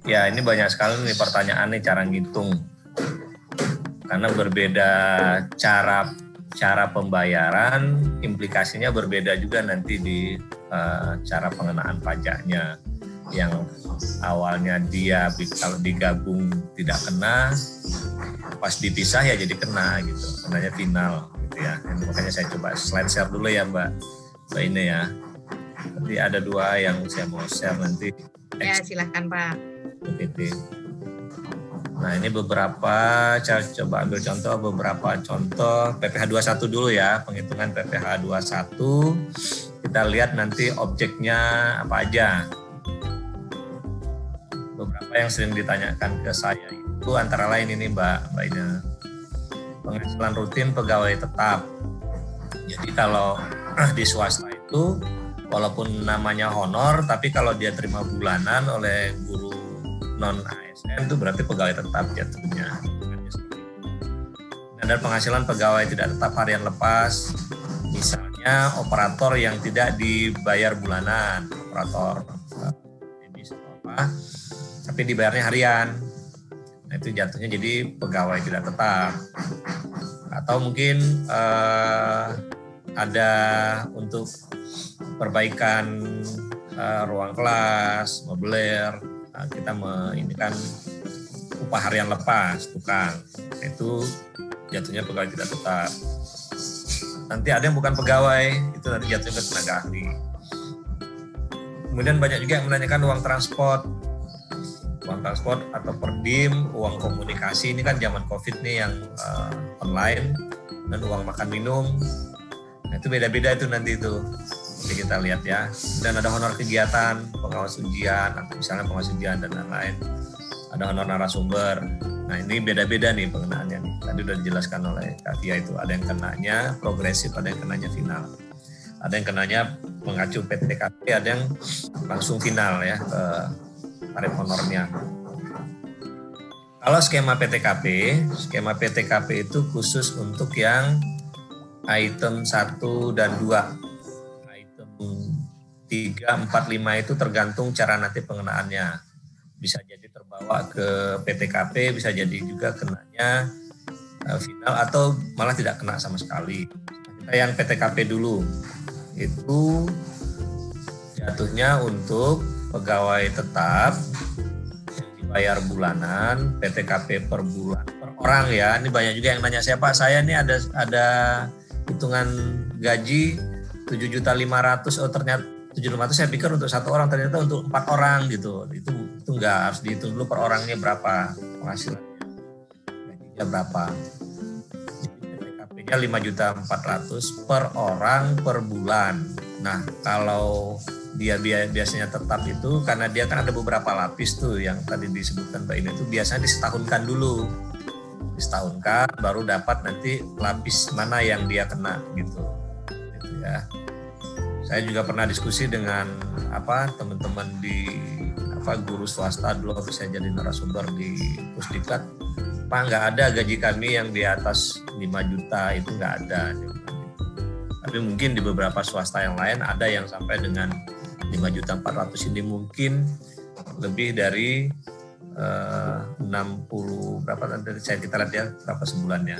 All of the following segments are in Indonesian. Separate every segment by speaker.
Speaker 1: Ya, ini banyak sekali nih pertanyaan nih cara ngitung. Karena berbeda cara pembayaran, implikasinya berbeda juga nanti di cara pengenaan pajaknya. Yang awalnya dia kalau digabung tidak kena, pas dipisah ya jadi kena gitu, kenanya final gitu ya. Makanya saya coba slide share dulu ya Mbak ini ya. Nanti ada 2 yang saya mau share nanti.
Speaker 2: Ya silakan Pak.
Speaker 1: Nah ini beberapa, saya coba ambil contoh beberapa contoh PPh 21 dulu ya, penghitungan PPh 21. Kita lihat nanti objeknya apa aja. Beberapa yang sering ditanyakan ke saya itu antara lain ini Mbak Ina. Penghasilan rutin pegawai tetap. Jadi kalau di swasta itu walaupun namanya honor, tapi kalau dia terima bulanan oleh guru non ASN itu berarti pegawai tetap jatuhnya. Dan penghasilan pegawai tidak tetap harian lepas, misalnya operator yang tidak dibayar bulanan, operator medis atau apa, tapi dibayarnya harian. Nah itu jatuhnya jadi pegawai tidak tetap. Atau mungkin ada untuk perbaikan ruang kelas, mobiler, kita ini kan upah harian lepas, tukang. Itu jatuhnya pegawai tidak tetap. Nanti ada yang bukan pegawai, itu nanti jatuhnya ke tenaga ahli. Kemudian banyak juga yang menanyakan uang transport atau perdim, uang komunikasi. Ini kan zaman COVID nih yang online, dan uang makan minum. Nah, itu beda-beda itu nanti itu. Jadi kita lihat ya. Dan ada honor kegiatan, pengawas ujian, misalnya pengawas ujian dan lain-lain. Ada honor narasumber. Nah ini beda-beda nih pengenaannya nih. Tadi udah dijelaskan oleh Kak Tia itu. Ada yang kenanya progresif, ada yang kenanya final. Ada yang kenanya mengacu PTKP, ada yang langsung final ya ke tarif honornya. Kalau skema PTKP itu khusus untuk yang item 1 dan 2. 3, 4, 5 itu tergantung cara nanti pengenaannya. Bisa jadi terbawa ke PTKP, bisa jadi juga kenanya final atau malah tidak kena sama sekali. Kita yang PTKP dulu, itu jatuhnya untuk pegawai tetap yang dibayar bulanan, PTKP per bulan, per orang ya. Ini banyak juga yang nanya saya, Pak, saya ini ada hitungan gaji 7.500.000, oh ternyata 7.500 saya pikir untuk 1 orang, ternyata untuk 4 orang gitu. Itu enggak, harus dihitung dulu per orangnya berapa penghasilannya, gajinya berapa. Jadi PTKP-nya 5.400.000 per orang per bulan. Nah kalau dia biasanya tetap itu karena dia kan ada beberapa lapis tuh yang tadi disebutkan Mbak Ina, itu biasanya disetahunkan dulu. Disetahunkan baru dapat nanti lapis mana yang dia kena gitu ya. Saya juga pernah diskusi dengan teman-teman di guru swasta dulu, bisa jadi narasumber di Pusdiklat. Pak, nggak ada gaji kami yang di atas 5 juta, itu nggak ada. Tapi mungkin di beberapa swasta yang lain ada yang sampai dengan 5.400.000 ini mungkin lebih dari 60 berapa nanti kita lihat ya berapa sebulannya.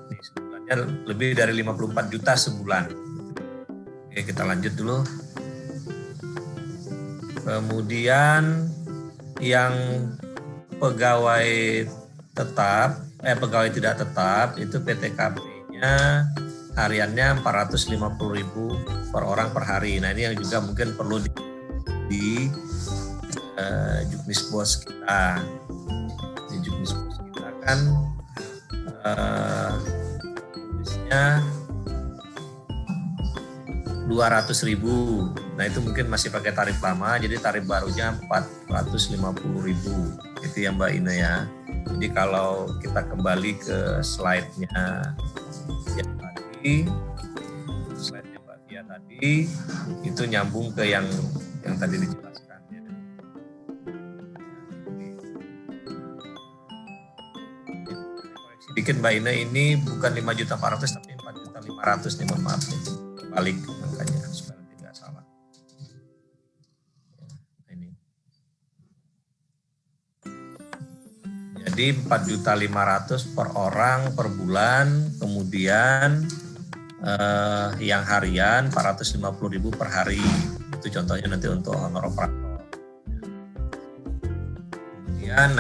Speaker 1: Ini sebulannya lebih dari 54 juta sebulan. Oke, kita lanjut dulu. Kemudian yang pegawai tidak tetap itu PTKP-nya hariannya 450.000 per orang per hari. Nah ini yang juga mungkin perlu di Juknisbos kita. Di Juknisbos kita kan tulisnya 200.000. Nah itu mungkin masih pakai tarif lama, jadi tarif barunya 450.000. Itu ya Mbak Ina ya. Jadi kalau kita kembali ke slide-nya yang tadi, slide-nya Mbak Tia tadi, itu nyambung ke yang tadi dijelaskan ya. Sedikit Mbak Ina, ini bukan 5.400.000 tapi 4.500.000 nih, mohon maaf nih. Balik angkanya supaya tidak salah. Ini. Jadi 4.500.000 per orang per bulan, kemudian yang harian 450.000 per hari. Itu contohnya nanti untuk honor operator. Kemudian,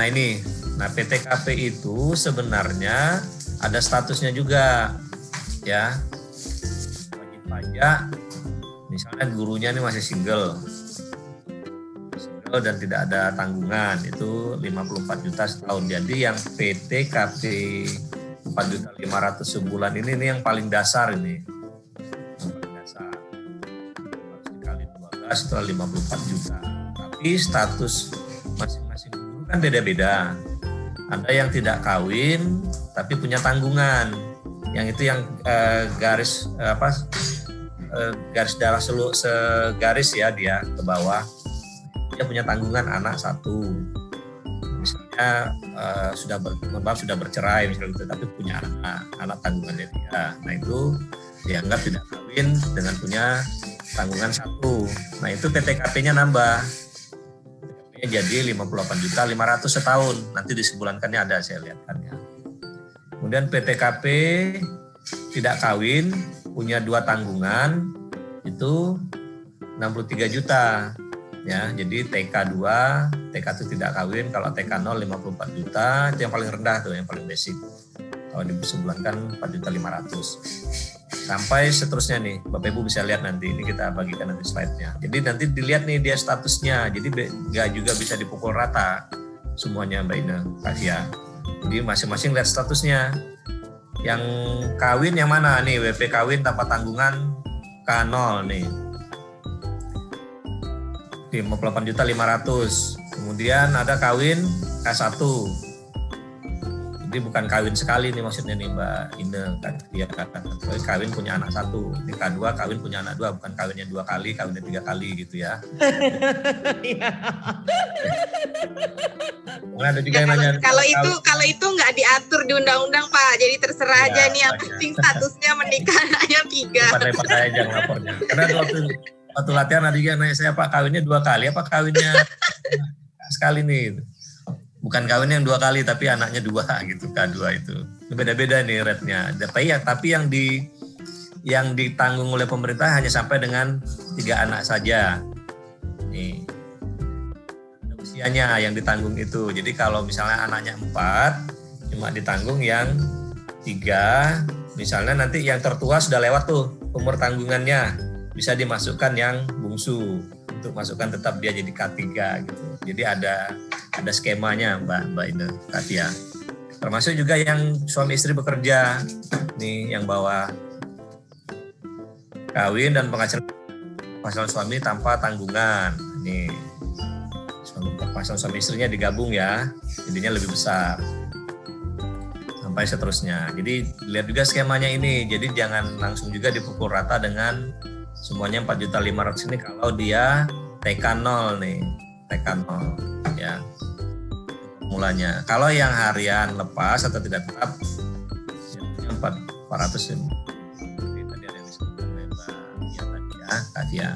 Speaker 1: nah PTKP itu sebenarnya ada statusnya juga, ya. Wajib pajak, misalnya gurunya ini masih single dan tidak ada tanggungan, itu 54 juta setahun. Jadi yang PTKP 4.500.000 sebulan ini yang paling dasar ini. Yang paling dasar. Harus dikali 12 setelah 54 juta. Tapi status masing-masing guru kan beda-beda. Ada yang tidak kawin tapi punya tanggungan. Yang itu yang garis darah segaris ya, dia ke bawah. Dia punya tanggungan anak 1, misalnya sudah bercerai misalnya gitu, tapi punya anak tanggungan dia. Nah itu dianggap tidak kawin dengan punya tanggungan 1. Nah itu PTKP-nya nambah, PTKP-nya jadi 58.500.000 setahun. Nanti di sebulankannya ada, saya lihatkan ya. Kemudian PTKP tidak kawin punya 2 tanggungan itu 63 juta. Ya, jadi TK 2, TK itu tidak kawin, kalau TK 0 54 juta, itu yang paling rendah tuh, yang paling basic. Kalau disebulankan 4.500.000. Sampai seterusnya nih, Bapak Ibu bisa lihat nanti, ini kita bagikan nanti slide-nya. Jadi nanti dilihat nih dia statusnya, jadi nggak juga bisa dipukul rata semuanya Mbak Ina, Kasia. Jadi masing-masing lihat statusnya. Yang kawin yang mana nih, WP kawin tanpa tanggungan K0 nih. 58.500.000. Kemudian ada kawin K1. Jadi bukan kawin sekali nih maksudnya nih Mbak Ine. Dia kawin punya anak 1. Ini K2 kawin punya anak 2, bukan kawinnya 2 kali, kawinnya 3 kali gitu ya. Ada juga yang nanya.
Speaker 2: Kalau itu nggak diatur di undang-undang Pak. Jadi terserah aja nih, yang penting statusnya menikah hanya 3.
Speaker 1: Pandai-pandai aja ngelapornya. Karena waktu latihan ada juga nanya saya, Pak kawinnya 2 kali apa kawinnya sekali nih? Bukan kawin yang 2 kali tapi anaknya 2 gitu, K2 itu. Beda-beda nih rate-nya. Tapi yang ditanggung oleh pemerintah hanya sampai dengan 3 anak saja. Nih. Usianya yang ditanggung itu. Jadi kalau misalnya anaknya 4 cuma ditanggung yang 3, misalnya nanti yang tertua sudah lewat tuh umur tanggungannya. Bisa dimasukkan yang bungsu untuk masukkan tetap dia jadi K3 gitu. Jadi ada skemanya Mbak Ine, Katia. Termasuk juga yang suami istri bekerja nih, yang bawa kawin dan penghasilan suami tanpa tanggungan. Nih penghasilan suami istrinya digabung ya, jadinya lebih besar. Sampai seterusnya. Jadi lihat juga skemanya ini. Jadi jangan langsung juga dipukul rata dengan semuanya 4.500.000 ini kalau dia TK 0 nih, TK 0 ya mulanya. Kalau yang harian lepas atau tidak tetap, yang 400.000. Jadi tadi ada yang disebutkan oleh Mbak tadi ya, Katia.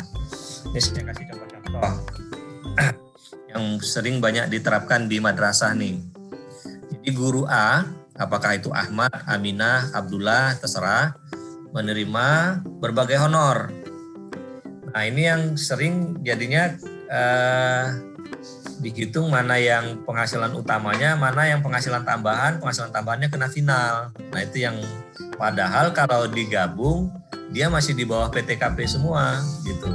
Speaker 1: Ini saya kasih contoh-contoh yang sering banyak diterapkan di madrasah nih. Jadi guru A, apakah itu Ahmad, Aminah, Abdullah, terserah, menerima berbagai honor. Nah ini yang sering jadinya dihitung mana yang penghasilan utamanya, mana yang penghasilan tambahannya kena final. Nah itu yang padahal kalau digabung dia masih di bawah PTKP semua gitu.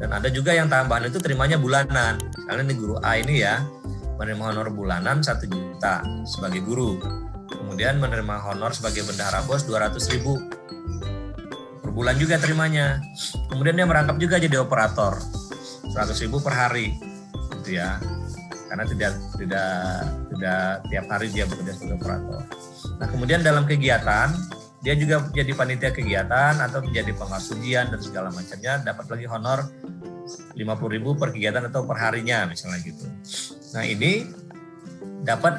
Speaker 1: Dan ada juga yang tambahan itu terimanya bulanan. Misalnya nih guru A ini ya menerima honor bulanan 1 juta sebagai guru. Kemudian menerima honor sebagai bendahara BOS 200.000. Bulan juga terimanya. Kemudian dia merangkap juga jadi operator 100.000 per hari gitu ya, karena tidak tiap hari dia bekerja sebagai operator. Nah kemudian dalam kegiatan dia juga jadi panitia kegiatan atau menjadi pengawas ujian dan segala macamnya, dapat lagi honor 50.000 per kegiatan atau per harinya misalnya gitu. Nah ini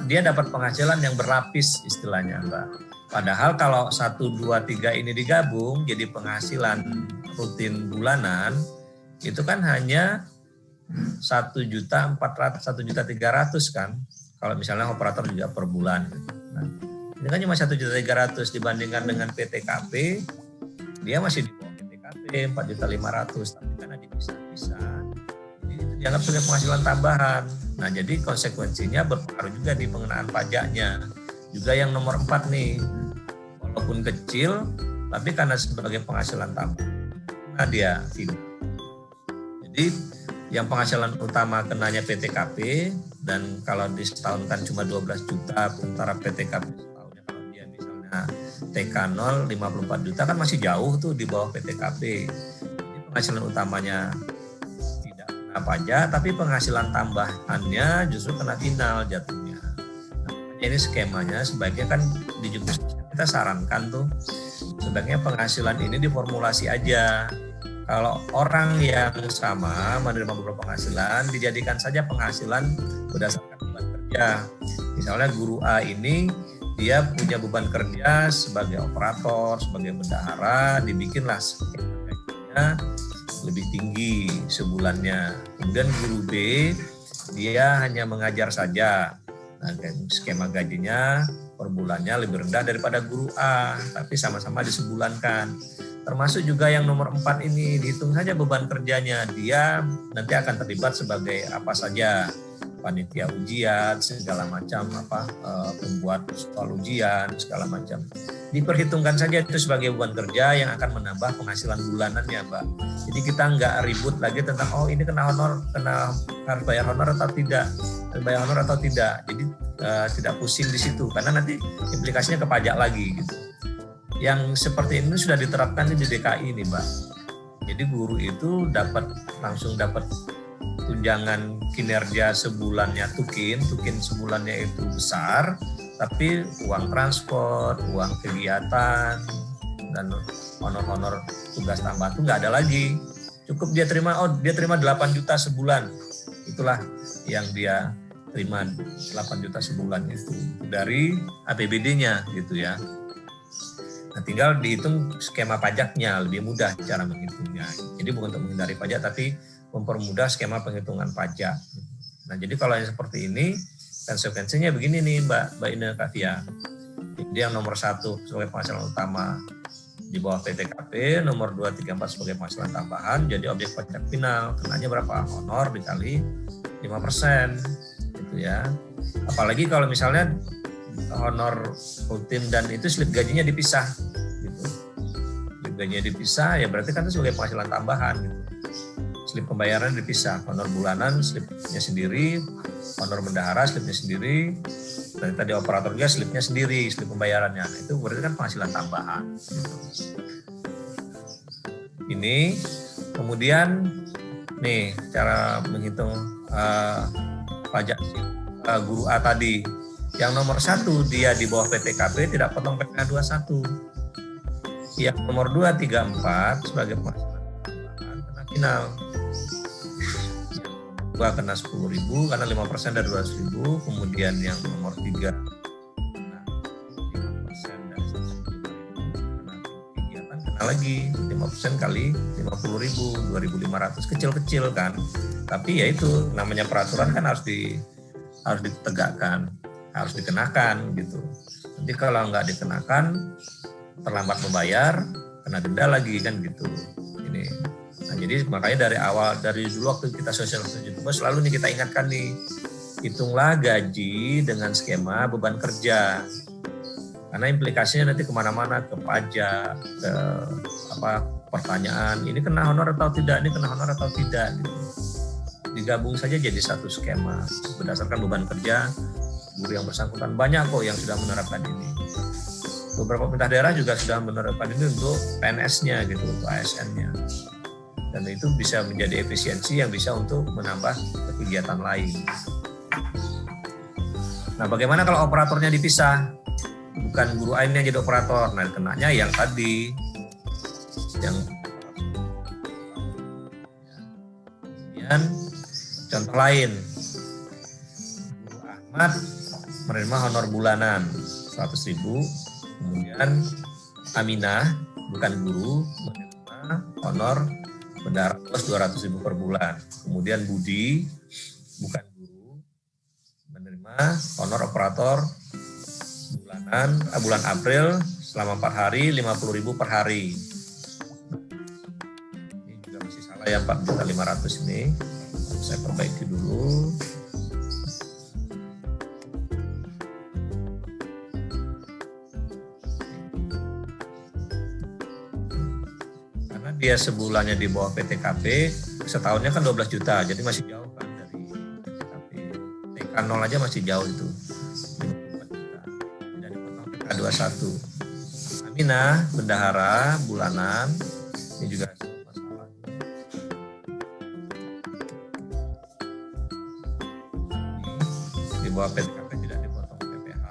Speaker 1: dia dapat penghasilan yang berlapis istilahnya Mbak. Padahal kalau 1, 2, 3 ini digabung jadi penghasilan rutin bulanan itu kan hanya 1.300.000 kan. kalau misalnya operator juga per bulan. Nah, ini kan cuma 1.300.000 dibandingkan dengan PTKP, dia masih di bawah PTKP 4.500.000, tapi karena dipisah-pisah, jadi itu dianggap sebagai penghasilan tambahan. Nah, jadi konsekuensinya berpengaruh juga di pengenaan pajaknya. Juga yang nomor 4 nih, walaupun kecil, tapi karena sebagai penghasilan tambahan, nah dia final. Jadi yang penghasilan utama kenanya PTKP, dan kalau disetahunkan cuma 12 juta, sementara PTKP setahunnya kalau dia misalnya TK0 54 juta kan masih jauh tuh di bawah PTKP. Jadi penghasilan utamanya tidak kena pajak, tapi penghasilan tambahannya justru kena final jatuhnya. Nah, ini skemanya sebaiknya kan di juknis kita sarankan tuh sebaiknya penghasilan ini diformulasi aja. Kalau orang yang sama menerima beberapa penghasilan, dijadikan saja penghasilan berdasarkan beban kerja. Misalnya guru A ini dia punya beban kerja sebagai operator, sebagai bendahara, dibikinlah gajinya lebih tinggi sebulannya. Kemudian guru B dia hanya mengajar saja. Nah, skema gajinya per bulannya lebih rendah daripada guru A, tapi sama-sama disebulankan. Termasuk juga yang nomor 4 ini, dihitung saja beban kerjanya. Dia nanti akan terlibat sebagai apa saja, panitia ujian, segala macam, pembuat soal ujian, segala macam. Diperhitungkan saja itu sebagai beban kerja yang akan menambah penghasilan bulanannya, Mbak. Jadi kita nggak ribut lagi tentang, oh ini kena honor, harus bayar honor atau tidak, bayar honor atau tidak. Jadi tidak pusing di situ, karena nanti implikasinya ke pajak lagi gitu. Yang seperti ini sudah diterapkan di DKI nih, Mbak. Jadi guru itu langsung dapat tunjangan kinerja sebulannya tukin sebulannya itu besar, tapi uang transport, uang kegiatan, dan honor-honor tugas tambahan itu nggak ada lagi. Cukup dia terima 8 juta sebulan. Itulah yang dia terima 8 juta sebulan itu dari APBD-nya gitu ya. Nah, tinggal dihitung skema pajaknya, lebih mudah cara menghitungnya. Jadi bukan untuk menghindari pajak, tapi mempermudah skema penghitungan pajak. Nah, jadi kalau yang seperti ini, konsekuensinya begini nih Mbak Ina Kavia. Jadi yang nomor 1 sebagai penghasilan utama di bawah PTKP, nomor 2, 3, 4 sebagai penghasilan tambahan, jadi objek pajak final. Kenanya berapa? Honor dikali 5%. Gitu ya. Apalagi kalau misalnya honor rutin dan itu slip gajinya dipisah gitu. Slip gajinya dipisah ya berarti kan itu sebagai penghasilan tambahan gitu. Slip pembayaran dipisah, honor bulanan slipnya sendiri, honor bendahara slipnya sendiri, dan tadi operator juga slipnya sendiri, slip pembayarannya. Itu berarti kan penghasilan tambahan gitu. Ini kemudian nih cara menghitung pajak guru A tadi. Yang nomor 1 dia di bawah PTKP tidak potong PKh 21. Yang nomor 2, 3, 4 sebagai penghasilan tambahan kena final. Yang nomor 2 kena 10.000 karena 5% dari 200.000. Kemudian yang nomor 3 kena 5% dari 100.000. Kena kegiatan kena lagi 5% kali 50.000, 2.500, kecil-kecil kan. Tapi ya itu namanya peraturan kan harus ditegakkan, harus dikenakan gitu. Nanti kalau nggak dikenakan, terlambat membayar, kena denda lagi kan gitu. Ini. Nah, jadi makanya dari dulu waktu kita sosialisasi juga selalu nih kita ingatkan nih, hitunglah gaji dengan skema beban kerja. Karena implikasinya nanti kemana-mana, ke pajak, ke pertanyaan, ini kena honor atau tidak, ini kena honor atau tidak gitu. Digabung saja jadi satu skema berdasarkan beban kerja guru yang bersangkutan. Banyak kok yang sudah menerapkan ini. Beberapa pemerintah daerah juga sudah menerapkan ini untuk PNS-nya gitu, untuk ASN-nya. Dan itu bisa menjadi efisiensi yang bisa untuk menambah kegiatan lain. Nah, bagaimana kalau operatornya dipisah? Bukan guru A yang jadi operator. Nah, kenanya yang tadi, yang kemudian contoh lain, Guru Ahmad menerima honor bulanan 100.000, kemudian Aminah bukan guru menerima honor bendahara 200.000 per bulan, kemudian Budi bukan guru menerima honor operator bulan April selama 4 hari 50.000 per hari. Ini juga masih salah ya, 4.500.000 ini. Saya perbaiki dulu. Karena dia sebulannya di bawah PTKP, setahunnya kan 12 juta, jadi masih jauh kan dari PTKP. TK0 aja masih jauh itu. 54 juta. Tidak dipotong PK21. Aminah, bendahara, bulanan, ini juga masalah. Di bawah PTKP tidak dipotong PPh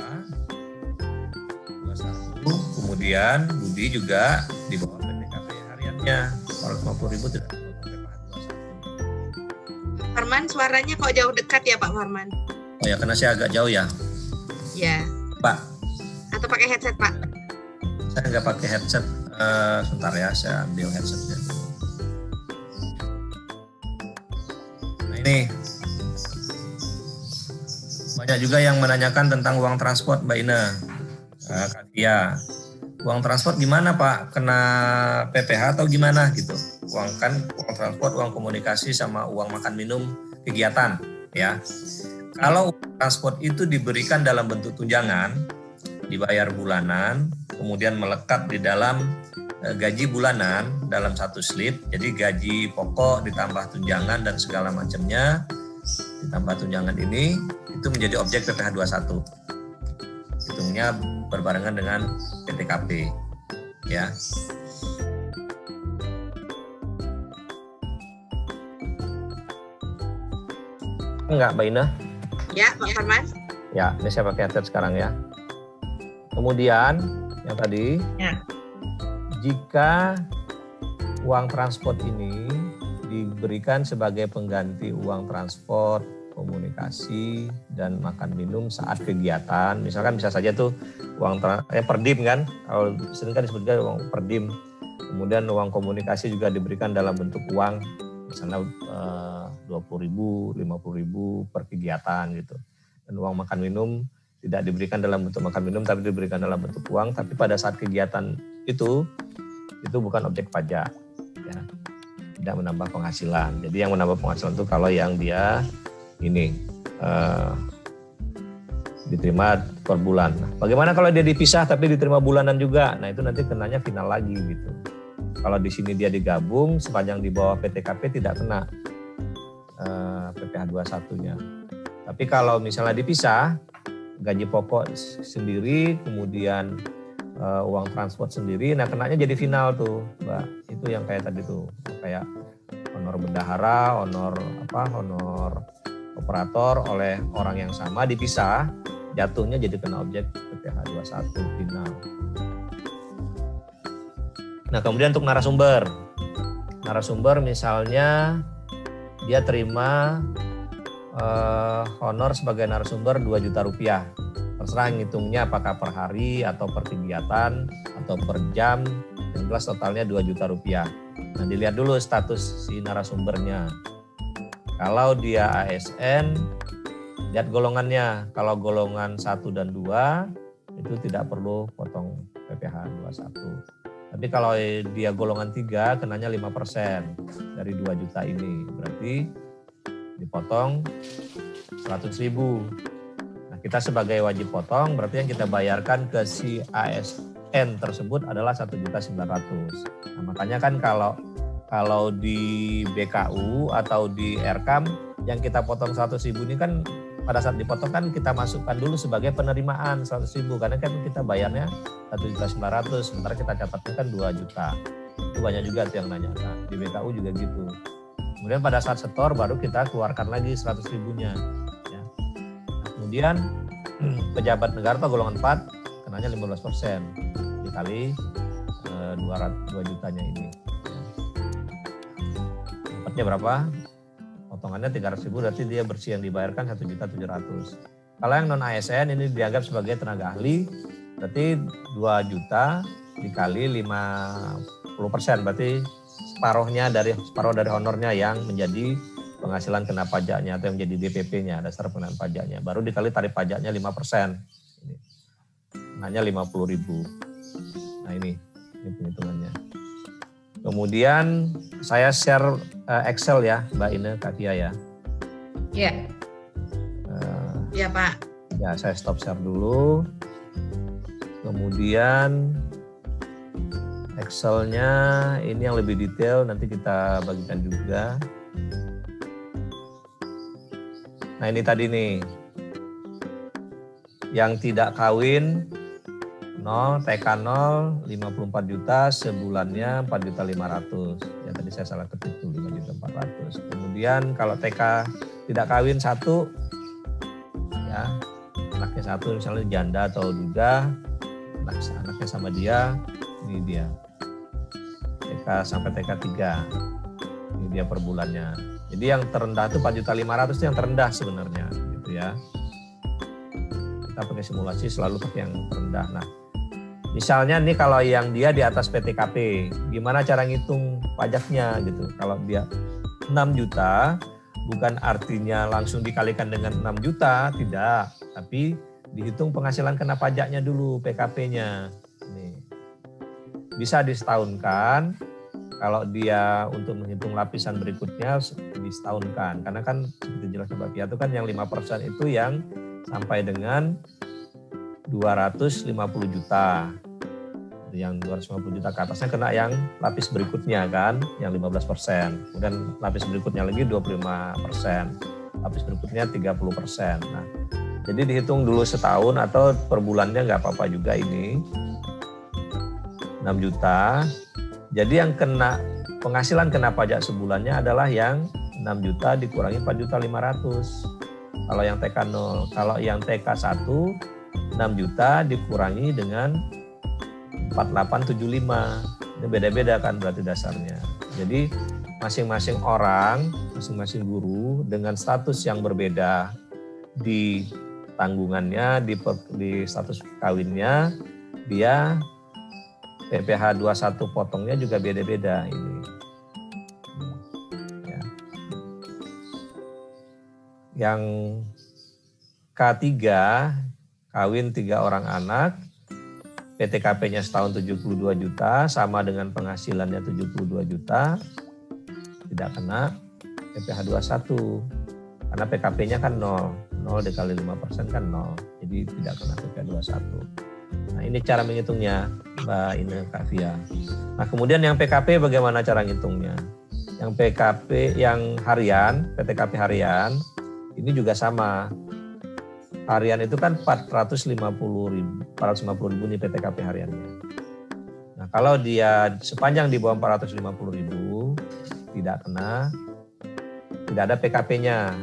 Speaker 1: 21. Kemudian Budi juga di bawah PTKP hariannya 450.000 tidak dipotong PPh 21.
Speaker 2: Farman, suaranya kok jauh dekat ya Pak Farman?
Speaker 1: Oh ya, karena saya agak jauh ya.
Speaker 2: Ya.
Speaker 1: Pak,
Speaker 2: Atau pakai headset Pak?
Speaker 1: saya nggak pakai headset. Sebentar ya, saya ambil headsetnya. Nah ini banyak juga yang menanyakan tentang uang transport Mbak Ina, Katia. Uang transport gimana Pak? Kena PPh atau gimana gitu? Uang transport, uang komunikasi sama uang makan minum kegiatan ya. Kalau transport itu diberikan dalam bentuk tunjangan, dibayar bulanan, kemudian melekat di dalam gaji bulanan dalam satu slip. Jadi gaji pokok ditambah tunjangan dan segala macamnya, ditambah tunjangan ini, itu menjadi objek PPh 21. Hitungnya berbarengan dengan PTKP. Ya. Enggak, Mbak Ina?
Speaker 2: Ya, Pak Farman.
Speaker 1: Ya, ini saya pakai headset sekarang ya. Kemudian yang tadi,
Speaker 2: ya.
Speaker 1: Jika uang transport ini diberikan sebagai pengganti uang transport, komunikasi, dan makan minum saat kegiatan, misalkan bisa saja tuh uang perdim kan, kalau sering kan disebutkan uang perdim. Kemudian uang komunikasi juga diberikan dalam bentuk uang, misalnya 20.000, 50.000 per kegiatan gitu. Dan uang makan minum tidak diberikan dalam bentuk makan minum, tapi diberikan dalam bentuk uang. Tapi pada saat kegiatan itu bukan objek pajak, ya, tidak menambah penghasilan. Jadi yang menambah penghasilan itu kalau yang dia ini diterima per bulan. Nah, bagaimana kalau dia dipisah tapi diterima bulanan juga? Nah itu nanti kenanya final lagi gitu. Kalau di sini dia digabung sepanjang di bawah PTKP tidak kena PPh 21-nya. Tapi kalau misalnya dipisah, gaji pokok sendiri, kemudian uang transport sendiri, nah kenanya jadi final tuh, Mbak. Itu yang kayak tadi tuh, kayak honor bendahara, honor operator oleh orang yang sama dipisah, jatuhnya jadi kena objek PPh 21 final. Nah kemudian untuk narasumber misalnya dia terima honor sebagai narasumber 2 juta rupiah. Terserah ngitungnya apakah per hari atau per kegiatan atau per jam, yang jelas totalnya 2 juta rupiah. Nah dilihat dulu status si narasumbernya. Kalau dia ASN, lihat golongannya. Kalau golongan 1 dan 2 itu tidak perlu potong PPh 21. Tapi kalau dia golongan 3 kenanya 5% dari 2 juta ini. Berarti dipotong 100.000. Nah, kita sebagai wajib potong berarti yang kita bayarkan ke si ASN tersebut adalah 1.900.000. Nah, makanya kan kalau di BKU atau di RKAM yang kita potong 100.000 ini kan pada saat dipotong kan kita masukkan dulu sebagai penerimaan 100.000 karena kan kita bayarnya 1.900.000 sementara kita catatnya kan 2 juta. Itu banyak juga tuh yang nanya. Nah, di BKU juga gitu. Kemudian pada saat setor baru kita keluarkan lagi 100.000-nya. Ya. Nah, kemudian pejabat negara atau golongan 4 kenanya 15% dikali 2 jutanya ini. Ya. Dapatnya berapa? Potongannya 300.000 berarti dia bersih yang dibayarkan 1.700.000. Kalau yang non ASN ini dianggap sebagai tenaga ahli berarti 2 juta dikali 50% berarti separuh dari honornya yang menjadi penghasilan kena pajaknya atau yang jadi DPP-nya, dasar pengenaan pajaknya. Baru dikali tarif pajaknya 5%. Ini. Hanya 50.000. Nah ini penghitungannya. Kemudian saya share Excel ya, Mbak Ine, Kak Tia ya.
Speaker 2: Iya. Iya Pak.
Speaker 1: Ya, saya stop share dulu. Kemudian Excel-nya ini yang lebih detail nanti kita bagikan juga. Nah ini tadi nih, yang tidak kawin 0, TK 0, 54 juta, sebulannya 4.500.000. Ya tadi saya salah ketik tuh 5.400.000. Kemudian kalau TK tidak kawin 1, ya anaknya 1 misalnya janda atau duda, anaknya sama dia, ini dia. TK sampai TK 3, ini dia per bulannya. Jadi yang terendah itu 4.500.000 itu yang terendah sebenarnya, gitu ya. Kita pakai simulasi selalu pakai yang terendah. Nah, misalnya nih kalau yang dia di atas PTKP, gimana cara ngitung pajaknya gitu? Kalau dia 6 juta, bukan artinya langsung dikalikan dengan 6 juta, tidak. Tapi dihitung penghasilan kena pajaknya dulu, PKP-nya. Nih. Bisa disetahunkan. Kalau dia untuk menghitung lapisan berikutnya disetahunkan. Karena kan seperti jelasnya Mbak Pia itu kan yang 5% itu yang sampai dengan 250 juta. Yang 250 juta ke atasnya kena yang lapis berikutnya kan, yang 15%. Kemudian lapis berikutnya lagi 25%. Lapis berikutnya 30%. Nah, jadi dihitung dulu setahun atau per bulannya nggak apa-apa juga ini. 6 juta. Jadi yang kena penghasilan kena pajak sebulannya adalah yang 6 juta dikurangi 4.500.000. Kalau yang TK 0, kalau yang TK 1 6 juta dikurangi dengan 4875. Ini beda-beda kan berarti dasarnya. Jadi masing-masing orang, masing-masing guru dengan status yang berbeda di tanggungannya, di status kawinnya, dia PPh 21 potongnya juga beda-beda ini. Ya. Yang K3 kawin 3 orang anak, PTKP-nya setahun 72 juta, sama dengan penghasilannya 72 juta, tidak kena PPh 21. Karena PKP-nya kan 0 dikali 5% kan 0, jadi tidak kena PPh 21. Nah ini cara menghitungnya Mbak Ine, Kak Fia. Nah kemudian yang PKP bagaimana cara ngitungnya? Yang PKP yang harian, PTKP harian, ini juga sama. Harian itu kan 450.000 nih PTKP hariannya. Nah kalau dia sepanjang di bawah 450.000 tidak kena, tidak ada PKP-nya.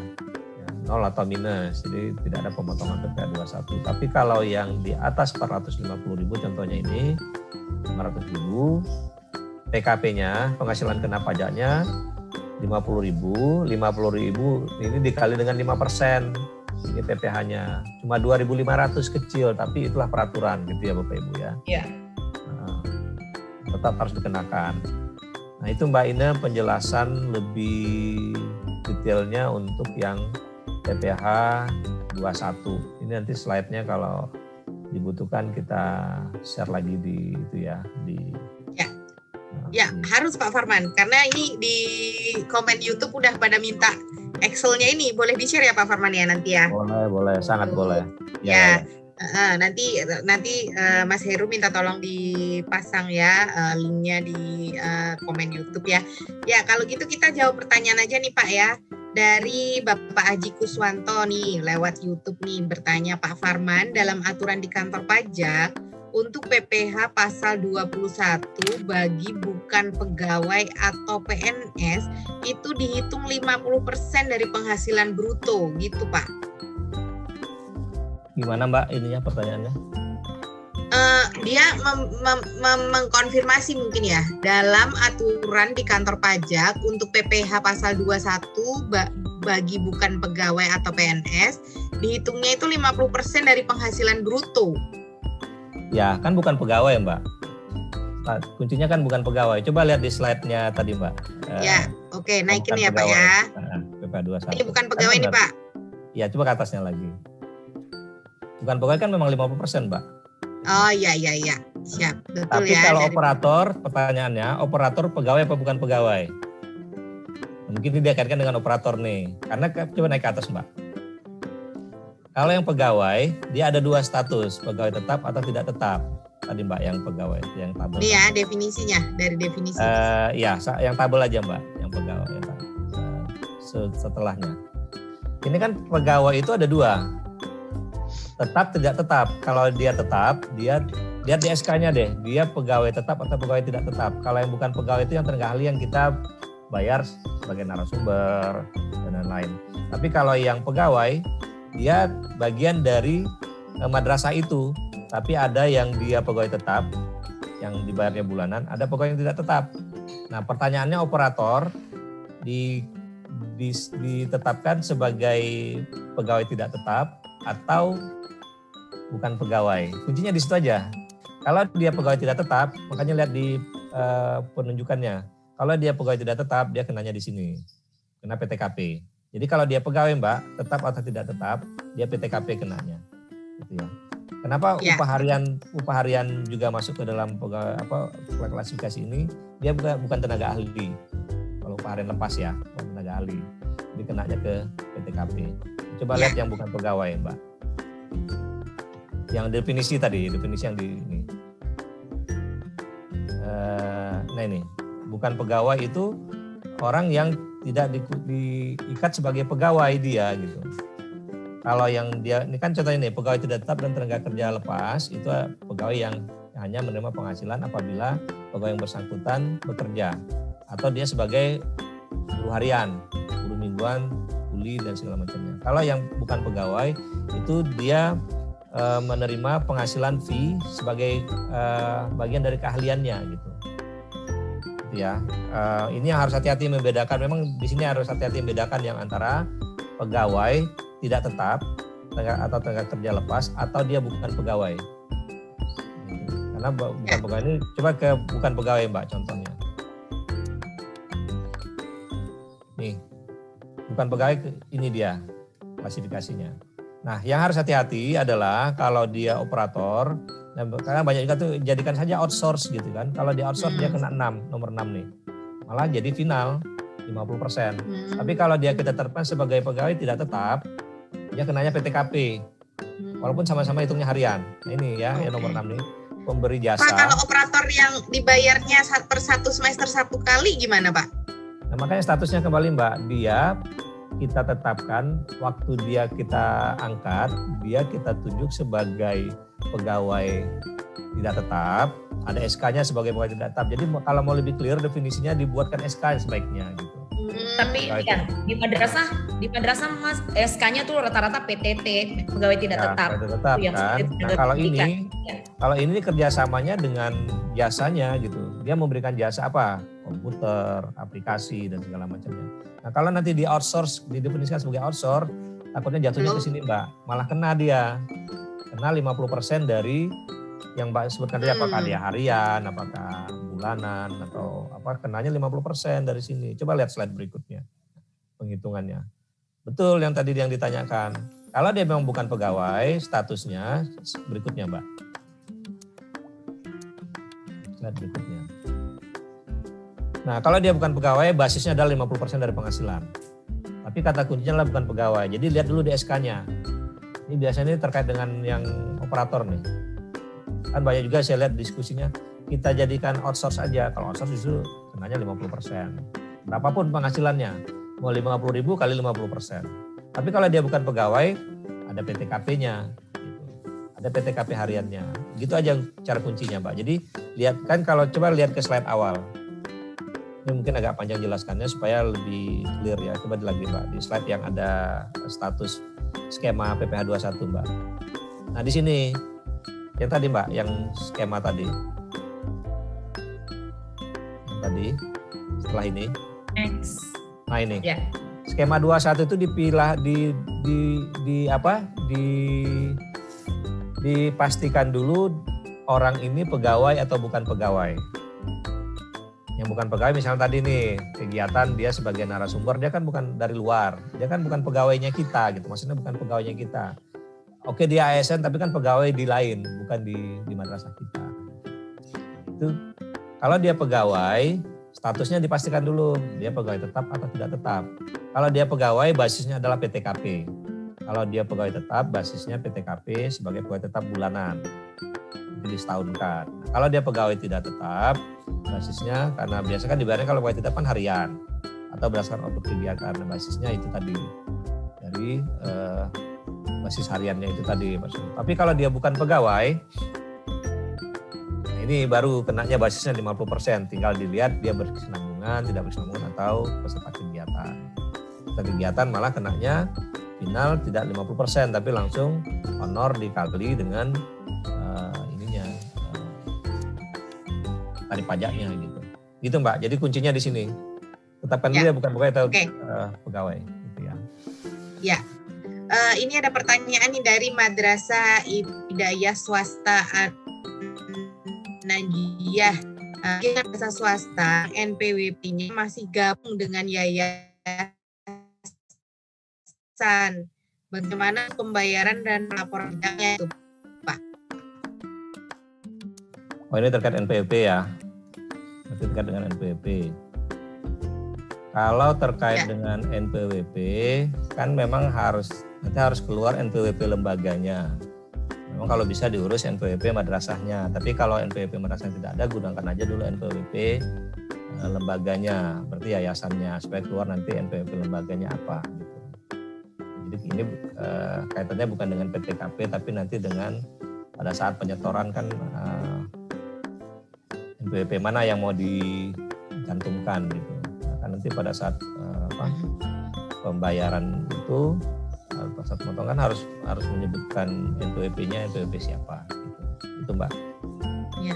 Speaker 1: 0 atau minus, jadi tidak ada pemotongan PPh 21. Tapi kalau yang di atas 450.000 contohnya ini 500.000, PKP-nya penghasilan kena pajaknya 50.000 ini dikali dengan 5%. Ini PPh-nya cuma 2.500 kecil, tapi itulah peraturan gitu ya Bapak Ibu ya.
Speaker 2: Iya.
Speaker 1: Nah, tetap harus dikenakan. Nah itu Mbak Ine penjelasan lebih detailnya untuk yang PPh 21. Ini nanti slide-nya kalau dibutuhkan kita share lagi di itu ya di.
Speaker 2: Ya harus Pak Farman, karena ini di komen YouTube udah pada minta Excel-nya ini, boleh di-share ya Pak Farman ya nanti ya.
Speaker 1: Boleh, sangat boleh.
Speaker 2: Ya. Nanti Mas Heru minta tolong dipasang ya linknya di komen YouTube ya. Ya kalau gitu kita jawab pertanyaan aja nih Pak ya. Dari Bapak Haji Kuswanto nih lewat YouTube nih bertanya, Pak Farman, dalam aturan di kantor pajak untuk PPh pasal 21 bagi bukan pegawai atau PNS itu dihitung 50% dari penghasilan bruto gitu Pak.
Speaker 1: Gimana Mbak ininya pertanyaannya?
Speaker 2: Dia mengkonfirmasi mungkin ya, dalam aturan di kantor pajak untuk PPh pasal 21 bagi bukan pegawai atau PNS dihitungnya itu 50% dari penghasilan bruto.
Speaker 1: Ya kan bukan pegawai Mbak. Nah, kuncinya kan bukan pegawai. Coba lihat di slide-nya tadi Mbak.
Speaker 2: Ya oke, naikin ya Pak ya.
Speaker 1: PPh PPh 21.
Speaker 2: Ini bukan pegawai nih Pak.
Speaker 1: Ya, coba ke atasnya lagi. Bukan pegawai kan memang 50%, Mbak.
Speaker 2: Oh iya. Siap, betul.
Speaker 1: Tapi
Speaker 2: ya.
Speaker 1: kalau operator, pertanyaannya, operator pegawai apa bukan pegawai? Mungkin ini dikaitkan dengan operator nih. Karena coba naik ke atas, Mbak. Kalau yang pegawai, dia ada 2 status, pegawai tetap atau tidak tetap. Tadi Mbak yang pegawai, yang tabel.
Speaker 2: Ini ya definisinya, dari definisi.
Speaker 1: Ya, yang tabel aja Mbak, yang pegawai. Setelahnya. Ini kan pegawai itu ada 2. Tetap, tidak tetap. Kalau dia tetap, dia lihat di SK-nya deh, dia pegawai tetap atau pegawai tidak tetap. Kalau yang bukan pegawai itu yang tenaga ahli yang kita bayar sebagai narasumber dan lain-lain. Tapi kalau yang pegawai, dia bagian dari madrasah itu. Tapi ada yang dia pegawai tetap, yang dibayarnya bulanan, ada pegawai yang tidak tetap. Nah, pertanyaannya operator ditetapkan sebagai pegawai tidak tetap atau bukan pegawai. Kuncinya di situ aja. Kalau dia pegawai tidak tetap, makanya lihat di penunjukannya. Kalau dia pegawai tidak tetap, dia kenanya di sini. Kena PTKP. Jadi kalau dia pegawai Mbak, tetap atau tidak tetap, dia PTKP kenanya. Gitu ya. Kenapa upah harian juga masuk ke dalam klasifikasi ini? Dia bukan tenaga ahli. Kalau upah harian lepas ya, bukan tenaga ahli. Jadi kenanya ke PTKP. Coba lihat yang bukan pegawai Mbak. Yang definisi tadi, definisi yang di ini. Nah ini, bukan pegawai itu orang yang tidak diikat sebagai pegawai dia gitu. Kalau yang dia, ini kan contohnya nih, pegawai tidak tetap dan tenaga kerja lepas, itu pegawai yang hanya menerima penghasilan apabila pegawai yang bersangkutan bekerja. Atau dia sebagai buruh harian, buruh mingguan, kuli dan segala macamnya. Kalau yang bukan pegawai, itu dia menerima penghasilan fee sebagai bagian dari keahliannya gitu. Gitu ya. Ini yang harus hati-hati membedakan. Memang di sini harus hati-hati membedakan yang antara pegawai tidak tetap atau tenaga kerja lepas atau dia bukan pegawai. Karena bukan pegawai ini, coba ke bukan pegawai Mbak contohnya. Nih, bukan pegawai ini dia klasifikasinya. Nah, yang harus hati-hati adalah kalau dia operator, karena banyak juga tuh jadikan saja outsource gitu kan. Kalau di outsource dia kena 6, nomor 6 nih. Malah jadi final 50%. Tapi kalau dia kita tetapkan sebagai pegawai tidak tetap, dia kenanya PTKP. Walaupun sama-sama hitungnya harian. Nah ini ya, yang nomor 6 nih. Pemberi jasa.
Speaker 2: Pak, kalau operator yang dibayarnya per 1 semester 1 kali gimana Pak?
Speaker 1: Nah makanya statusnya kembali Mbak, dia kita tetapkan, waktu dia kita angkat, dia kita tunjuk sebagai pegawai tidak tetap, ada SK-nya sebagai pegawai tidak tetap. Jadi kalau mau lebih clear definisinya dibuatkan SK sebaiknya gitu.
Speaker 3: Tapi ya di madrasah Mas SK-nya tuh rata-rata PTT, pegawai tidak tetap.
Speaker 1: Tetap kan. Nah, kalau ini kerjasamanya dengan jasanya gitu. Dia memberikan jasa apa? Komputer, aplikasi dan segala macamnya. Nah kalau nanti di outsource, didefinisikan sebagai outsource, takutnya jatuhnya ke sini Mbak. Malah kena dia. Kena 50% dari yang Mbak sebutkan tadi, apakah dia harian, apakah bulanan, atau apa, kenanya 50% dari sini. Coba lihat slide berikutnya, penghitungannya. Betul yang tadi yang ditanyakan. Kalau dia memang bukan pegawai, statusnya berikutnya Mbak. Slide berikutnya. Nah kalau dia bukan pegawai, basisnya adalah 50% dari penghasilan. Tapi kata kuncinya adalah bukan pegawai. Jadi lihat dulu di SK-nya. Ini biasanya terkait dengan yang operator nih. Kan banyak juga saya lihat diskusinya, kita jadikan outsource aja. Kalau outsource justru kenanya 50%. Berapapun penghasilannya, mau 50.000 kali 50%. Tapi kalau dia bukan pegawai, ada PTKP-nya. Gitu. Ada PTKP hariannya. Gitu aja cara kuncinya Mbak. Jadi lihat kan, kalau coba lihat ke slide awal. Ini mungkin agak panjang jelaskannya supaya lebih clear ya. Coba lagi Mbak, di slide yang ada status skema PPh 21 Mbak. Nah di sini, yang tadi Mbak, yang skema tadi. Yang tadi, setelah ini.
Speaker 3: Next.
Speaker 1: Nah ini.
Speaker 3: Yeah.
Speaker 1: Skema 21 itu dipastikan dulu orang ini pegawai atau bukan pegawai. Yang bukan pegawai misalnya tadi nih, kegiatan dia sebagai narasumber, dia kan bukan dari luar. Dia kan bukan pegawainya kita gitu. Maksudnya bukan pegawainya kita. Oke dia ASN tapi kan pegawai di lain, bukan di madrasah kita. Itu kalau dia pegawai, statusnya dipastikan dulu dia pegawai tetap atau tidak tetap. Kalau dia pegawai, basisnya adalah PTKP. Kalau dia pegawai tetap, basisnya PTKP sebagai pegawai tetap bulanan. Itu disetahunkan. Nah, kalau dia pegawai tidak tetap, basisnya karena biasa kan dibayarnya kalau pegawai tetap kan harian atau berdasarkan output kegiatan. Karena basisnya itu tadi dari basis hariannya itu tadi. Tapi kalau dia bukan pegawai, nah ini baru kenanya basisnya 50%. Tinggal dilihat dia berkesinambungan, tidak berkesinambungan atau peserta kegiatan. Peserta kegiatan malah kenanya final tidak 50% tapi langsung honor dikali dengan tarif pajaknya gitu. Gitu Mbak. Jadi kuncinya di sini. Tetapkan dia bukan pegawai atau pegawai gitu ya.
Speaker 2: Ya. Ini ada pertanyaan nih dari Madrasah Ibtidaiyah Swasta Najiyah. Madrasah swasta NPWP-nya masih gabung dengan yayasan. Bagaimana pembayaran dan laporan pajaknya itu, Pak?
Speaker 1: Oh ini terkait NPWP ya. Terkait dengan NPWP. Kalau terkait dengan NPWP kan memang nanti harus keluar NPWP lembaganya. Memang kalau bisa diurus NPWP madrasahnya. Tapi kalau NPWP madrasah tidak ada, gunakan aja dulu NPWP lembaganya, berarti yayasannya, supaya keluar nanti NPWP lembaganya apa. Gitu. Jadi ini kaitannya bukan dengan PTKP, tapi nanti dengan pada saat penyetoran kan NPWP mana yang mau dicantumkan gitu. Kan nanti pada saat pembayaran itu pada saat pemotongan harus menyebutkan NPWP-nya, NPWP siapa gitu. Itu Mbak.
Speaker 2: Ya.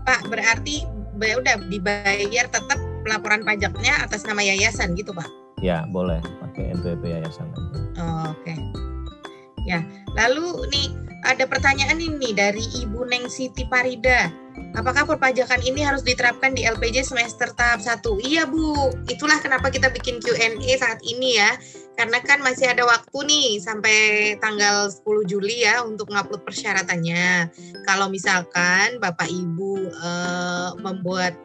Speaker 2: Pak, berarti udah dibayar tetap laporan pajaknya atas nama yayasan gitu, Pak?
Speaker 1: Ya, boleh pakai NPWP yayasan aja.
Speaker 2: Oh, oke. Ya, lalu nih ada pertanyaan ini dari Ibu Neng Siti Parida. Apakah perpajakan ini harus diterapkan di LPJ semester tahap 1? Iya Bu, itulah kenapa kita bikin Q&A saat ini ya. Karena kan masih ada waktu nih sampai tanggal 10 Juli ya untuk ngupload persyaratannya. Kalau misalkan Bapak Ibu membuat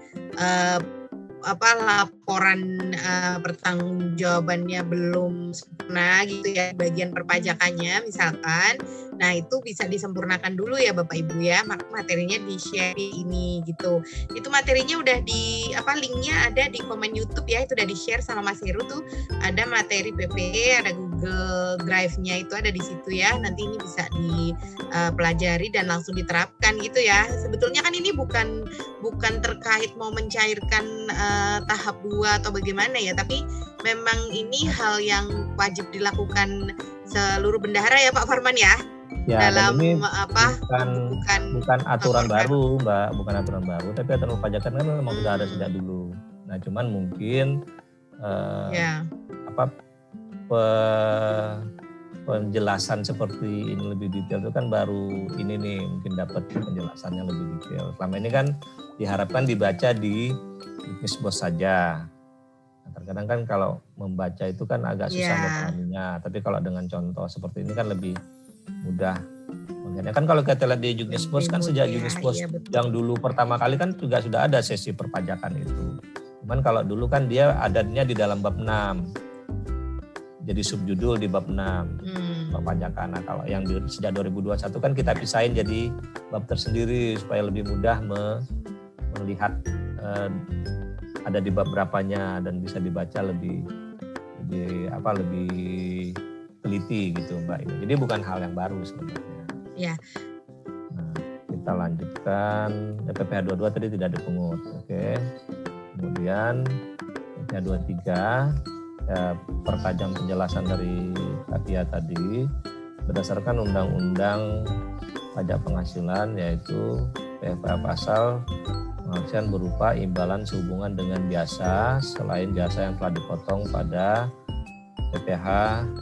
Speaker 2: laporan pertanggungjawabannya belum sempurna gitu ya bagian perpajakannya misalkan, nah itu bisa disempurnakan dulu ya Bapak Ibu ya, materinya di share ini gitu. Itu materinya udah linknya ada di komen YouTube ya, itu udah di share sama Mas Heru tuh, ada materi PPE, ada Google Drive-nya itu ada di situ ya, nanti ini bisa dipelajari dan langsung diterapkan gitu ya. Sebetulnya kan ini bukan terkait mau mencairkan tahap 2 atau bagaimana ya, tapi memang ini hal yang wajib dilakukan seluruh bendahara ya Pak Farman ya.
Speaker 1: Ya,
Speaker 2: dalam
Speaker 1: ini
Speaker 2: bukan
Speaker 1: aturan baru Mbak, bukan aturan baru, tapi aturan perpajakan kan memang sudah ada sejak dulu. Nah, cuman mungkin penjelasan seperti ini lebih detail itu kan baru ini nih mungkin dapat penjelasannya lebih detail. Selama ini kan diharapkan dibaca di Juknisbos saja. Nah, terkadang kan kalau membaca itu kan agak susah memahaminya, tapi kalau dengan contoh seperti ini kan lebih mudah. Makanya kan kalau kita lihat di Juknisbos kan sejak Juknisbos yang dulu pertama kali kan juga sudah ada sesi perpajakan itu. Cuman kalau dulu kan dia adanya di dalam bab 6. Jadi subjudul di bab 6 perpajakan. Nah, kalau yang sejak 2021 kan kita pisahin jadi bab tersendiri supaya lebih mudah melihat ada di bab berapanya dan bisa dibaca lebih teliti gitu Mbak. Jadi bukan hal yang baru sebenarnya. Ya. Nah, kita lanjutkan PPH 22 tadi tidak dipungut. Oke. Kemudian PPH 23 ya, pertajam penjelasan dari Katia tadi berdasarkan Undang-Undang Pajak Penghasilan yaitu PPH pasal penghasilan berupa imbalan sehubungan dengan jasa selain jasa yang telah dipotong pada PPH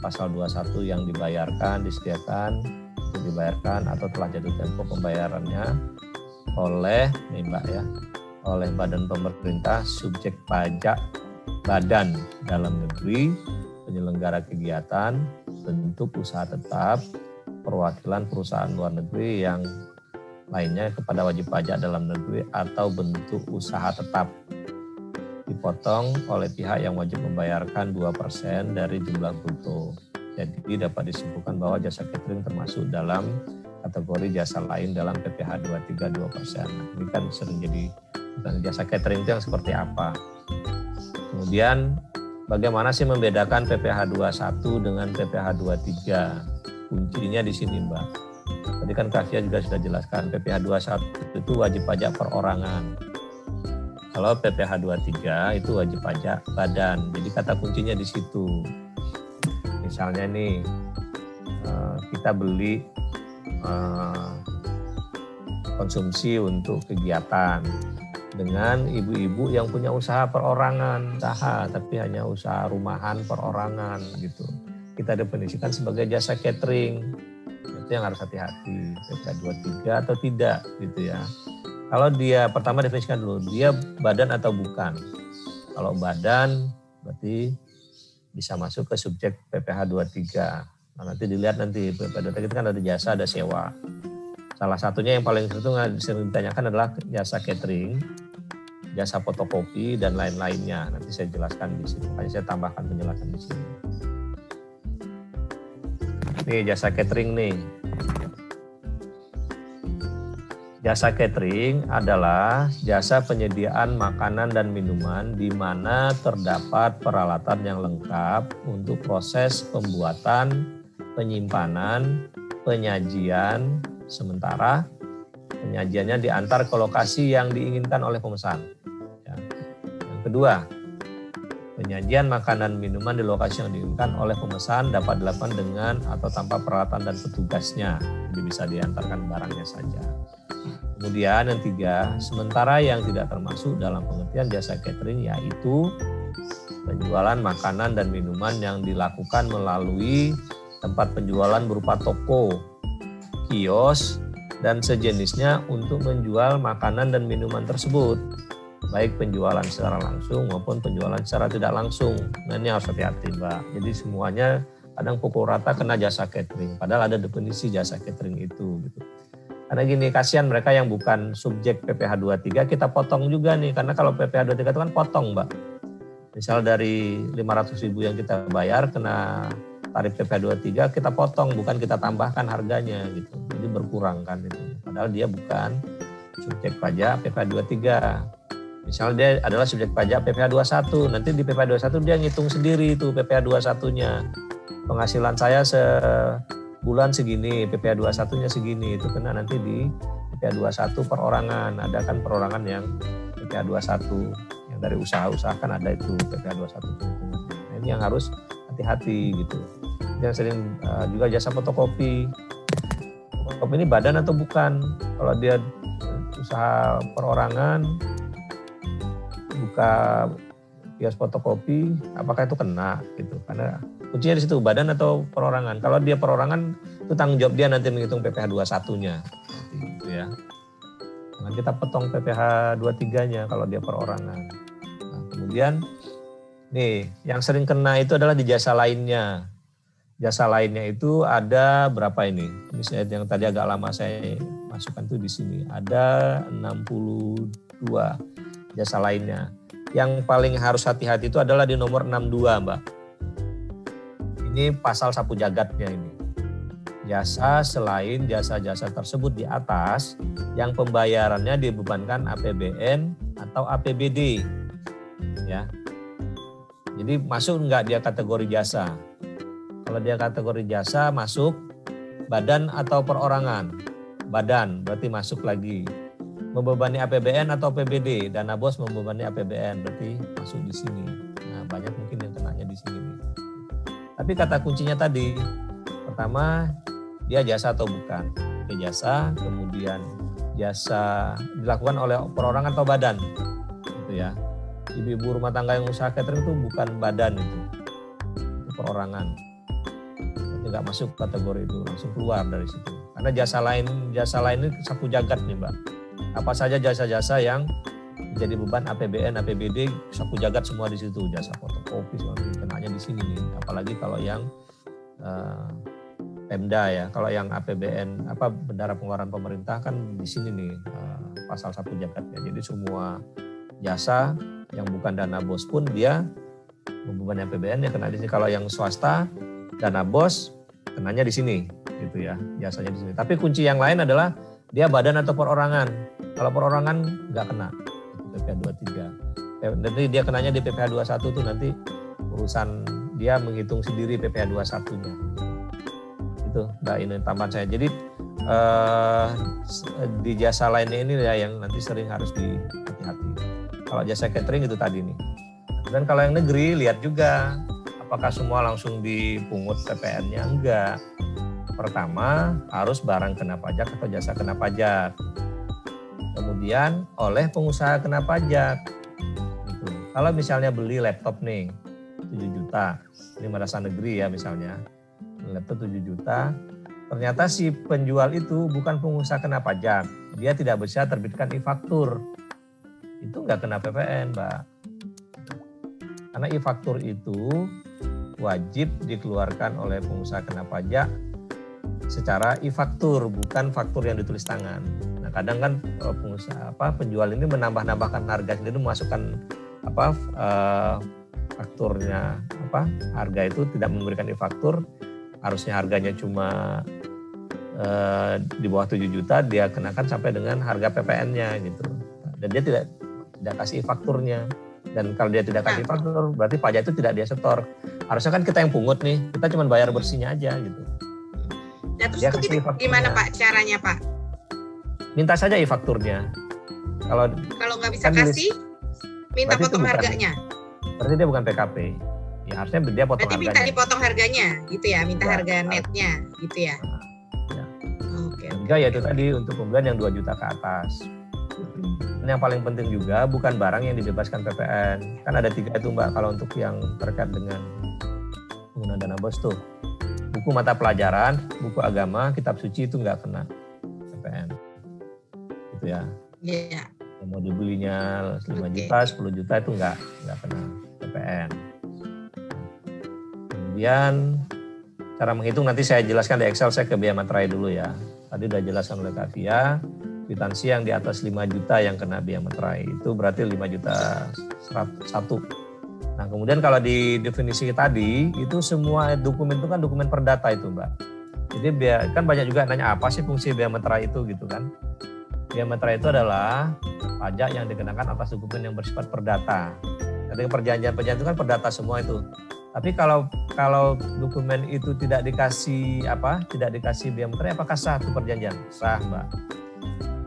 Speaker 1: pasal 21 yang dibayarkan, disediakan, dibayarkan atau telah jatuh tempo pembayarannya oleh nih Mbak ya, oleh badan pemerintah, subjek pajak, badan dalam negeri, penyelenggara kegiatan, bentuk usaha tetap, perwakilan perusahaan luar negeri yang lainnya kepada wajib pajak dalam negeri atau bentuk usaha tetap, dipotong oleh pihak yang wajib membayarkan 2% dari jumlah bruto. Jadi dapat disimpulkan bahwa jasa catering termasuk dalam kategori jasa lain dalam PPh 23 2%. Nah, ini kan sering jadi jasa catering itu yang seperti apa. Kemudian bagaimana sih membedakan PPh 21 dengan PPh 23? Kuncinya di sini, Mbak. Tadi kan Kavia juga sudah jelaskan PPh 21 itu wajib pajak perorangan. Kalau PPh 23 itu wajib pajak badan. Jadi kata kuncinya di situ. Misalnya nih kita beli konsumsi untuk kegiatan dengan ibu-ibu yang punya usaha perorangan, tapi hanya usaha rumahan perorangan gitu. Kita definisikan sebagai jasa catering. Itu yang harus hati-hati, PPh 23 atau tidak gitu ya. Kalau dia pertama definisikan dulu, dia badan atau bukan. Kalau badan berarti bisa masuk ke subjek PPh 23. Nah, nanti dilihat nanti PPh 23 itu kan ada jasa, ada sewa. Salah satunya yang paling sering ditanyakan adalah jasa catering, jasa fotokopi dan lain-lainnya. Nanti saya jelaskan di sini. Makanya saya tambahkan penjelasan di sini. Nih jasa catering nih. Jasa catering adalah jasa penyediaan makanan dan minuman di mana terdapat peralatan yang lengkap untuk proses pembuatan, penyimpanan, penyajian, sementara penyajiannya diantar ke lokasi yang diinginkan oleh pemesan. Ya. Yang kedua, penyajian makanan minuman di lokasi yang diinginkan oleh pemesan dapat dilakukan dengan atau tanpa peralatan dan petugasnya. Jadi bisa diantarkan barangnya saja. Kemudian yang tiga, sementara yang tidak termasuk dalam pengertian jasa catering yaitu penjualan makanan dan minuman yang dilakukan melalui tempat penjualan berupa toko, kios, dan sejenisnya untuk menjual makanan dan minuman tersebut, baik penjualan secara langsung maupun penjualan secara tidak langsung. Nah ini harus hati-hati, Mbak. Jadi semuanya kadang pukul rata kena jasa catering, padahal ada definisi jasa catering itu gitu. Karena gini, kasihan mereka yang bukan subjek PPh 23, kita potong juga nih. Karena kalau PPh 23 itu kan potong, Mbak. Misal dari 500.000 yang kita bayar, kena tarif PPh 23, kita potong, bukan kita tambahkan harganya gitu. Jadi berkurang kan itu. Padahal dia bukan subjek pajak PPh 23. Misalnya dia adalah subjek pajak PPh 21, nanti di PPh 21 dia ngitung sendiri itu PPh 21-nya. Penghasilan saya bulan segini, PPh 21-nya segini, itu kena nanti di PPh 21 perorangan. Ada kan perorangan yang PPh 21 yang dari usaha-usaha kan ada itu PPh 21. Nah, ini yang harus hati-hati gitu. Yang sering juga jasa fotokopi. Fotokopi ini badan atau bukan? Kalau dia usaha perorangan, buka kios fotokopi, apakah itu kena gitu? Karena kuncinya di situ, badan atau perorangan. Kalau dia perorangan, itu tanggung jawab dia nanti menghitung PPh 21-nya. Gitu ya. Jangan kita potong PPh 23-nya kalau dia perorangan. Nah, kemudian, nih, yang sering kena itu adalah di jasa lainnya. Jasa lainnya itu ada berapa ini? Misalnya yang tadi agak lama saya masukkan tuh di sini. Ada 62 jasa lainnya. Yang paling harus hati-hati itu adalah di nomor 62, Mbak. Ini pasal sapu jagatnya ini. Jasa selain jasa-jasa tersebut di atas yang pembayarannya dibebankan APBN atau APBD. Ya. Jadi masuk enggak dia kategori jasa? Kalau dia kategori jasa masuk badan atau perorangan. Badan berarti masuk lagi. Membebani APBN atau APBD, dana bos membebani APBN berarti masuk di sini. Nah, banyak mungkin yang kenanya di sini. Tapi kata kuncinya tadi, pertama dia jasa atau bukan. Oke, jasa, kemudian jasa dilakukan oleh perorangan atau badan. Gitu ya. Ibu-ibu rumah tangga yang usaha catering itu bukan badan itu perorangan. Berarti nggak masuk kategori itu, langsung keluar dari situ. Karena jasa lain ini sapu jagat nih, Mbak. Apa saja jasa-jasa yang jadi beban APBN, APBD, sapu jagat semua di situ, jasa fotokopi semua kenanya di sini nih. Apalagi kalau yang Pemda ya, kalau yang APBN bendara pengeluaran pemerintah kan di sini nih pasal sapu jagat ya. Jadi semua jasa yang bukan dana bos pun dia membebani APBN ya kena di sini. Kalau yang swasta dana bos kenanya di sini gitu ya, jasanya di sini. Tapi kunci yang lain adalah dia badan atau perorangan. Kalau perorangan nggak kena PPh 23. Nanti dia kenanya di PPh 21 tuh nanti urusan dia menghitung sendiri PPh 21-nya. Itu Mbak ini tambahan saya. Jadi di jasa lainnya ini ya yang nanti sering harus dihati-hati. Kalau jasa catering itu tadi nih. Dan kalau yang negeri lihat juga apakah semua langsung dipungut PPN-nya, enggak. Pertama harus barang kena pajak atau jasa kena pajak. Kemudian oleh pengusaha kena pajak. Gitu. Kalau misalnya beli laptop nih 7 juta, ini madrasah negeri ya misalnya, laptop 7 juta, ternyata si penjual itu bukan pengusaha kena pajak, dia tidak bisa terbitkan e-faktur, itu nggak kena PPN, Mbak. Karena e-faktur itu wajib dikeluarkan oleh pengusaha kena pajak secara e-faktur, bukan faktur yang ditulis tangan. Nah, kadang kan pengusaha penjual ini menambah-nambahkan harga sendiri, memasukkan fakturnya harga itu tidak memberikan e-faktur, harusnya harganya cuma di bawah 7 juta, dia kenakan sampai dengan harga PPN-nya gitu. Dan dia tidak kasih e-fakturnya. Dan kalau dia tidak kasih e-faktur, berarti pajak itu tidak dia setor. Harusnya kan kita yang pungut nih, kita cuma bayar bersihnya aja gitu.
Speaker 2: Nah, terus itu gimana Pak caranya Pak?
Speaker 1: Minta saja e-fakturnya. Kalau
Speaker 2: nggak bisa kasih, minta potong harganya.
Speaker 1: Berarti dia bukan PKP. Ya harusnya dia potong harganya.
Speaker 2: Berarti minta dipotong harganya gitu ya, minta harga netnya gitu ya.
Speaker 1: Ya.
Speaker 2: Oke.
Speaker 1: Juga ya itu tadi untuk pembelian yang 2 juta ke atas. Dan yang paling penting juga bukan barang yang dibebaskan PPN. Kan ada 3 itu Mbak kalau untuk yang terkait dengan penggunaan dana bos tuh. Buku mata pelajaran, buku agama, kitab suci itu nggak kena PPN. Gitu ya.
Speaker 2: Iya.
Speaker 1: Yang mau dibelinya 5 juta, 10 juta itu nggak kena PPN. Kemudian cara menghitung nanti saya jelaskan di Excel, saya ke biaya materai dulu ya. Tadi udah jelaskan oleh Kak Fia, kwitansi yang di atas 5 juta yang kena biaya materai. Itu berarti 5 juta 100. Nah kemudian kalau di definisi tadi, itu semua dokumen itu kan dokumen perdata itu Mbak. Jadi kan banyak juga nanya apa sih fungsi biaya materai itu gitu kan. Biaya materai itu adalah pajak yang dikenakan atas dokumen yang bersifat perdata. Jadi perjanjian-perjanjian itu kan perdata semua itu. Tapi kalau dokumen itu tidak dikasih biaya materai, apakah sah itu perjanjian? Sah Mbak.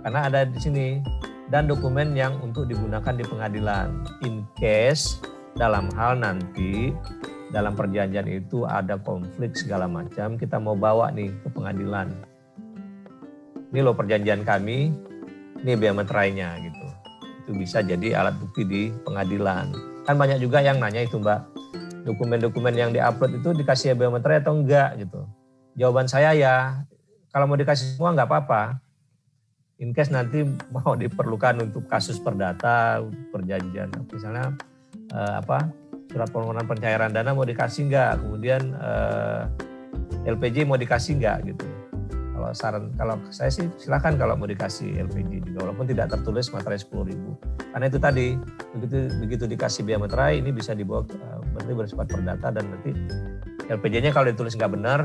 Speaker 1: Karena ada di sini dan dokumen yang untuk digunakan di pengadilan. In case dalam hal nanti dalam perjanjian itu ada konflik segala macam, kita mau bawa nih ke pengadilan. Ini loh perjanjian kami, ini biaya materainya gitu. Itu bisa jadi alat bukti di pengadilan. Kan banyak juga yang nanya itu Mbak, dokumen-dokumen yang diupload itu dikasih biaya materai atau enggak gitu. Jawaban saya ya, kalau mau dikasih semua enggak apa-apa. In case nanti mau diperlukan untuk kasus perdata, perjanjian, misalnya surat permohonan pencairan dana mau dikasih enggak, kemudian LPJ mau dikasih enggak gitu. Kalau saya sih silakan kalau mau dikasih LPJ juga, walaupun tidak tertulis materai 10.000. Karena itu tadi begitu dikasih biaya materai ini bisa dibawa berarti bersifat perdata, dan nanti LPJ-nya kalau ditulis nggak benar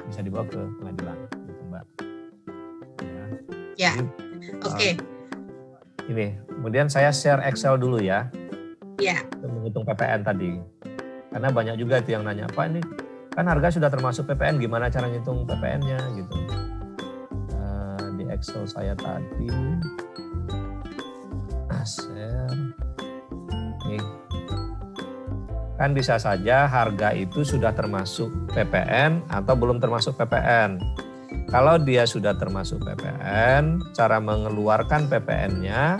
Speaker 1: bisa dibawa ke pengadilan, gitu Mbak.
Speaker 2: Ya. Oke.
Speaker 1: Ini kemudian saya share Excel dulu ya.
Speaker 2: Ya.
Speaker 1: Untuk menghitung PPN tadi. Karena banyak juga itu yang nanya, Pak ini kan harga sudah termasuk PPN, gimana cara ngitung PPN-nya gitu. Di Excel saya tadi, share. Nih. Kan bisa saja harga itu sudah termasuk PPN atau belum termasuk PPN. Kalau dia sudah termasuk PPN, cara mengeluarkan PPN-nya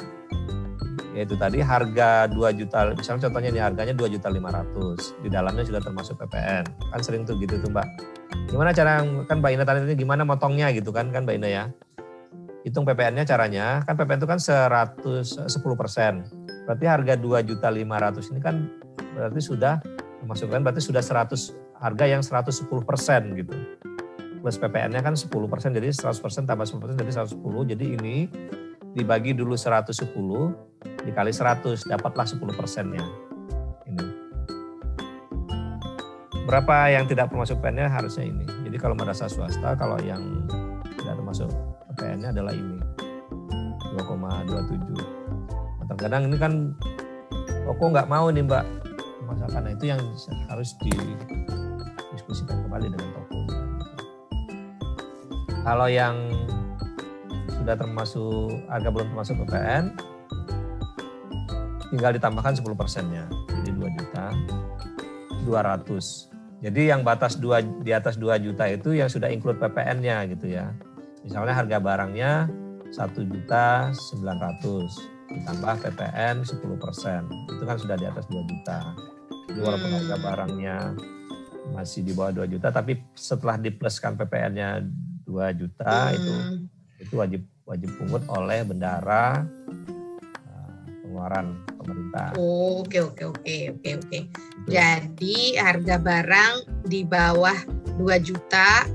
Speaker 1: yaitu tadi harga 2 juta, misalnya contohnya ini harganya 2.500.000, di dalamnya sudah termasuk PPN. Kan sering tuh gitu tuh Mbak. Gimana cara, kan Mbak Ina tadi gimana motongnya gitu kan Mbak Ina ya. hitung PPN-nya caranya, kan PPN itu kan 10%. Berarti harga 2.500.000 ini kan berarti sudah memasukkan berarti sudah 100 harga yang 110% gitu. Plus PPN-nya kan 10%, jadi 100% tambah 10% jadi 110. Jadi ini dibagi dulu 110 dikali 100 dapatlah 10%-nya. Ini. Berapa yang tidak termasuk PPN-nya harusnya ini. Jadi kalau madrasah swasta kalau yang tidak termasuk PPN-nya adalah ini 2,27. Nah, terkadang ini kan toko nggak mau nih Mbak masakan. Nah, itu yang harus didiskusikan kembali dengan toko. Kalau yang sudah termasuk harga belum termasuk PPN, tinggal ditambahkan 10%-nya. Jadi 2.200.000. Jadi yang batas di atas 2 juta itu yang sudah include PPN-nya gitu ya. Misalnya harga barangnya 1.900.000 ditambah PPN 10%. Itu kan sudah di atas 2 juta. Jadi walaupun harga barangnya masih di bawah 2 juta, tapi setelah dipluskan PPN-nya 2 juta itu wajib pungut oleh bendahara pengeluaran pemerintah.
Speaker 2: Oh, oke. Jadi harga barang di bawah 2 juta,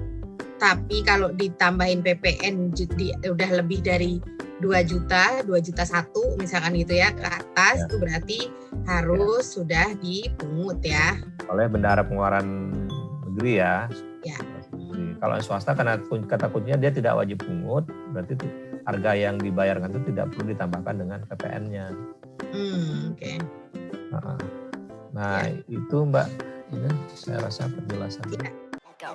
Speaker 2: tapi kalau ditambahin PPN udah lebih dari 2 juta 1 misalkan gitu ya ke atas, itu berarti harus sudah dipungut ya.
Speaker 1: Oleh bendahara pengeluaran negeri ya.
Speaker 2: Ya.
Speaker 1: Kalau swasta karena kata kuncinya dia tidak wajib pungut, berarti harga yang dibayarkan itu tidak perlu ditambahkan dengan PPN-nya.
Speaker 2: Oke.
Speaker 1: Nah, itu Mbak, ini saya rasa penjelasannya.
Speaker 2: Ya.